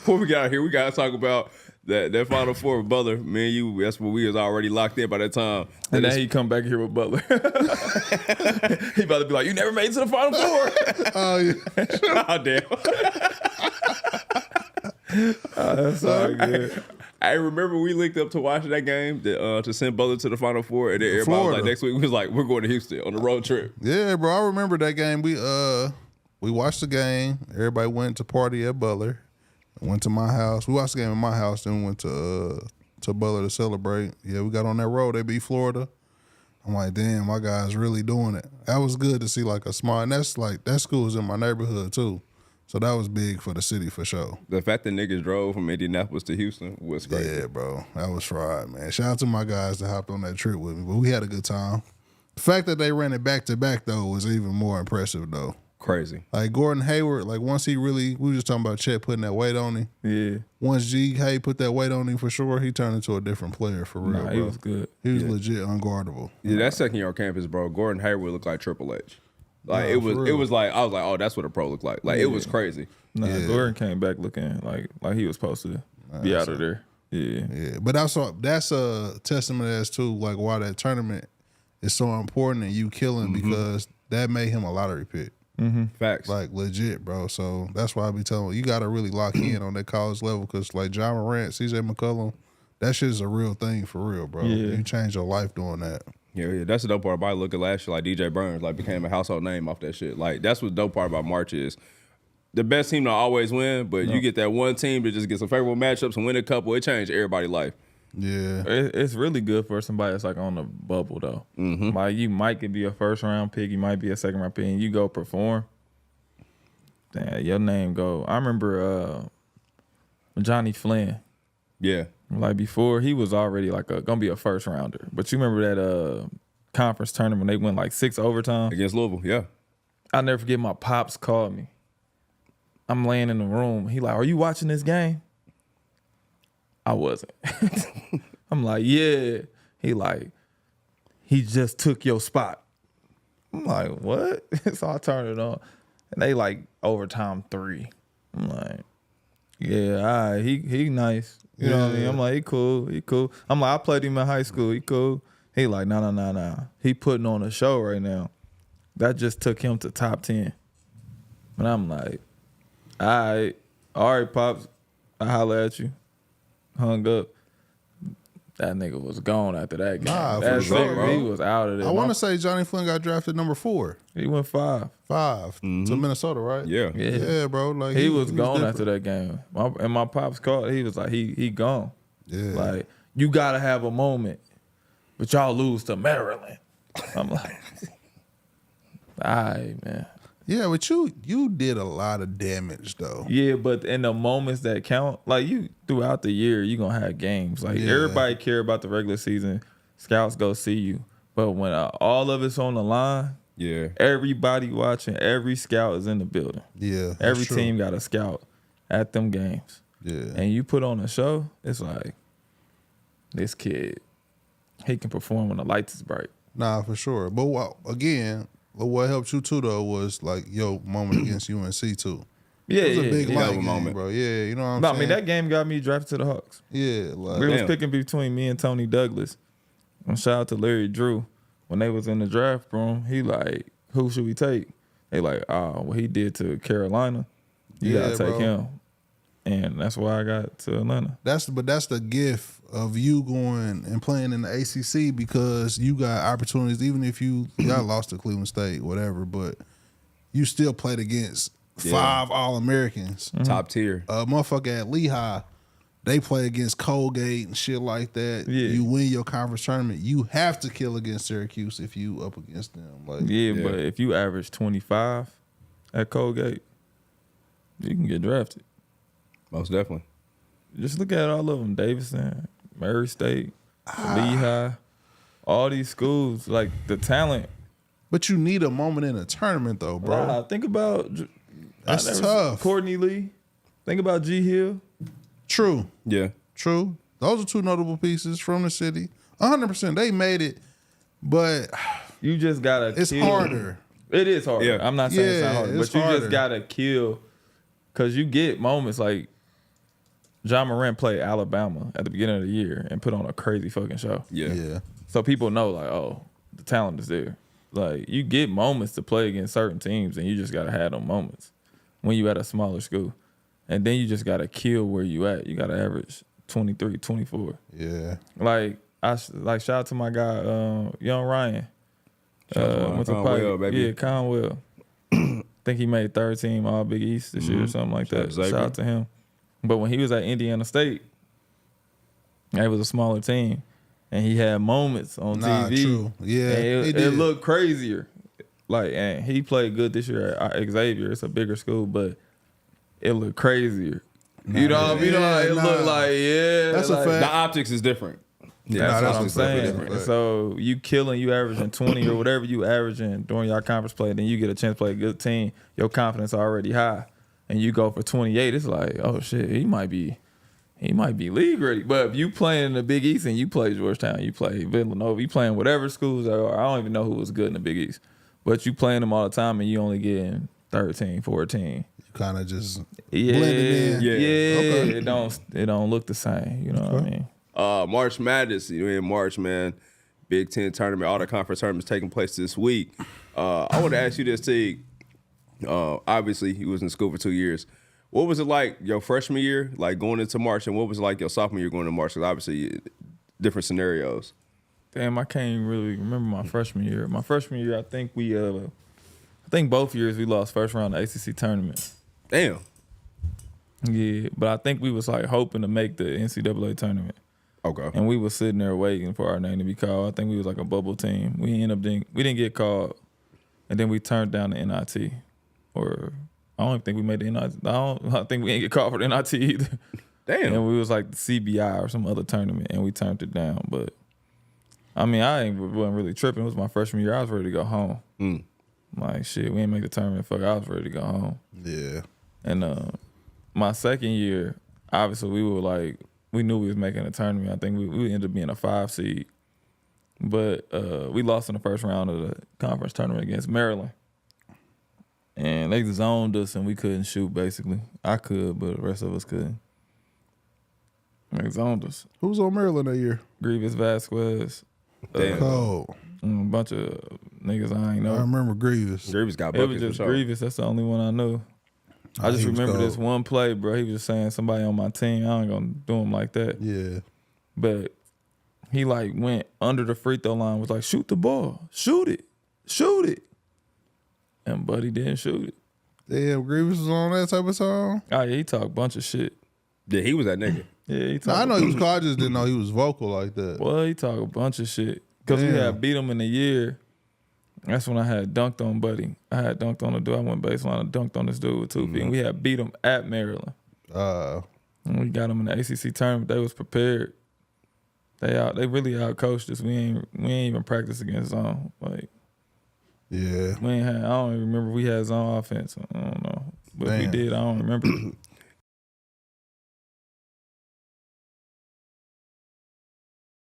before we got out here, we got to talk about that Final Four with Butler. Me and you, that's what we was already locked in by that time. And then he come back here with Butler. He about to be like, you never made it to the Final Four. Oh, yeah. Oh, damn. That's all good. I remember we linked up to watching that game to send Butler to the Final Four, and then everybody was like, next week we was like, we're going to Houston on a road trip. Yeah, bro. I remember that game. We watched the game. Everybody went to party at Butler. Went to my house. We watched the game at my house. Then we went to Butler to celebrate. Yeah, we got on that road. They beat Florida. I'm like, damn, my guys really doing it. That was good to see like a small. And that's like that school's in my neighborhood too. So that was big for the city for sure. The fact that niggas drove from Indianapolis to Houston was crazy. Yeah, bro. That was fried, man. Shout out to my guys that hopped on that trip with me. But we had a good time. The fact that they ran it back to back though was even more impressive though. Crazy. Like Gordon Hayward, like once he really, we were just talking about Chet putting that weight on him. Yeah. Once G. Hay put that weight on him for sure, he turned into a different player for real, bro. He was good. He was legit unguardable. Yeah, that second year on campus, bro, Gordon Hayward looked like Triple H. Like it was like I was like, oh, that's what a pro looked like. Like it was crazy. Nah, Gordon came back looking like he was supposed to be out of there. Yeah. Yeah. But that's a testament as to like why that tournament is so important and you killing because that made him a lottery pick. Mm-hmm. Facts. Like legit, bro. So that's why I be telling you got to really lock in on that college level because like John Morant, CJ McCollum, that shit is a real thing for real, bro. Yeah. You change your life doing that. Yeah, that's the dope part about it. Look at last year, like DJ Burns, like became a household name off that shit. Like that's what the dope part about March is. The best team don't always win, but you get that one team that just get some favorable matchups and win a couple. It changed everybody's life. Yeah, it's really good for somebody that's like on the bubble though. Mm-hmm. Like you might could be a first round pick, you might be a second round pick, and you go perform. Damn, your name go. I remember Johnny Flynn. Yeah, like before he was already like gonna be a first rounder. But you remember that conference tournament they went like 6 overtime against Louisville. Yeah, I'll never forget. My pops called me. I'm laying in the room. He like, are you watching this game? I wasn't. I'm like, yeah. He like, he just took your spot. I'm like, what? So I turned it on. And they like overtime 3. I'm like, yeah, all right, he nice. You know what I mean? I'm like, he cool. I'm like, I played him in high school. He cool. He like, nah. He putting on a show right now. That just took him to top 10. And I'm like, all right, Pops. I holler at you. Hung up. That nigga was gone after that game. Nah, for sure, bro. He was out of there. I want to say Johnny Flynn got drafted number 4. He went 5. 5 to Minnesota, right? Yeah, bro. Like he was gone after that game. And my pops called. He was like, he gone. Yeah. Like, you got to have a moment, but y'all lose to Maryland. I'm like, all right, man. Yeah, but you did a lot of damage though. Yeah, but in the moments that count, like you throughout the year, you gonna have games. Like everybody care about the regular season. Scouts go see you, but when all of it's on the line, everybody watching, every scout is in the building. Yeah, every team got a scout at them games. Yeah, and you put on a show, it's like this kid, he can perform when the lights is bright. Nah, for sure. But again. But what helped you too though was like your moment against UNC too. Yeah, it was a big game, moment, bro. Yeah, you know what I'm saying? I mean that game got me drafted to the Hawks. Yeah, like we was picking between me and Tony Douglas. And shout out to Larry Drew. When they was in the draft room, he like, who should we take? They like, what he did to Carolina, you gotta take him. And that's why I got to Atlanta. That's the gift of you going and playing in the ACC because you got opportunities, even if you got lost to Cleveland State, whatever, but you still played against 5 All-Americans. Top tier. Motherfucker at Lehigh, they play against Colgate and shit like that. Yeah. You win your conference tournament. You have to kill against Syracuse if you up against them. Like, but if you average 25 at Colgate, you can get drafted. Most definitely. Just look at all of them. Davidson, Murray State, Lehigh, all these schools, like the talent. But you need a moment in a tournament though, bro. Nah, think about that's tough. Courtney Lee. Think about G Hill. True. Yeah. True. Those are 2 notable pieces from the city. 100%. They made it, but you just gotta it's kill. Harder. It is harder. Yeah. I'm not saying it's not harder, but you harder. just gotta kill because you get moments like John Morant played Alabama at the beginning of the year and put on a crazy fucking show. Yeah. So people know, like, oh, the talent is there. Like, you get moments to play against certain teams, and you just got to have them moments when you at a smaller school. And then you just got to kill where you at. You got to average 23, 24. Yeah. Like, shout out to my guy, Young Ryan. Went to Conwell, baby. Yeah, Conwell. I think he made third team All Big East this year or something like that. Shout out to him. But when he was at Indiana State, it was a smaller team. And he had moments on TV. True. Yeah, it looked crazier. Like, and he played good this year at Xavier. It's a bigger school, but it looked crazier. You know what it looked like, That's like, a fact. The optics is different. Yeah, that's what I'm saying. different. So you averaging 20 or whatever you averaging during your conference play, then you get a chance to play a good team. Your confidence already high, and you go for 28. It's like, oh shit, he might be league ready. But if you playing in the Big East and you play Georgetown, you play Villanova, you playing whatever schools there are. I don't even know who was good in the Big East, but you playing them all the time, and you only getting 13, 14. Kind of just blending in. Yeah. Okay. It don't look the same. You know what I mean? March Madness, in March, man. Big Ten tournament, all the conference tournaments taking place this week. I want to ask you this, Teague. Obviously, you was in school for 2 years. What was it like your freshman year, like going into March, and what was it like your sophomore year going into March? Because obviously, different scenarios. Damn, I can't even really remember my freshman year. My freshman year, I think both years we lost first round of the ACC Tournament. Damn. Yeah, but I think we was like hoping to make the NCAA Tournament. Okay. And we was sitting there waiting for our name to be called. I think we was like a bubble team. We didn't get called, and then we turned down the NIT. Or I don't even think we made the NIT. I think we didn't get called for the NIT either. Damn. And we was like the CBI or some other tournament, and we turned it down. But I mean, wasn't really tripping. It was my freshman year. I was ready to go home. Like, shit, we didn't make the tournament. Fuck, I was ready to go home. Yeah. And my second year, obviously, we knew we was making a tournament. I think we ended up being a 5 seed. But we lost in the first round of the conference tournament against Maryland. And they zoned us and we couldn't shoot, basically. I could, but the rest of us couldn't. They zoned us. Who was on Maryland that year? Grievous Vasquez. Damn. Cold. A bunch of niggas I ain't know. I remember Grievous. Grievous got It buckets was for just sure. Grievous. That's the only one I knew. I just he was remember this cold. one play, bro. He was just saying somebody on my team. I ain't gonna do him like that. Yeah. But he like went under the free throw line, was like, shoot the ball. Shoot it. And Buddy didn't shoot it. Damn, Grievous was on that type of song? Oh yeah, he talked a bunch of shit. Yeah, he was that nigga. Yeah, he No, talked. I know he was cold. I just didn't know he was vocal like that. Well, he talked a bunch of shit. Because we Damn. had beat him in the year. That's when I had dunked on Buddy. I had dunked on the dude. I went baseline and dunked on this dude with 2 feet. And we had beat him at Maryland. And we got him in the ACC tournament. They was prepared. They really out-coached us. We ain't even practiced against zone. Like, Yeah. I don't even remember if we had zone offense. I don't know. But if we Damn. did, I don't remember.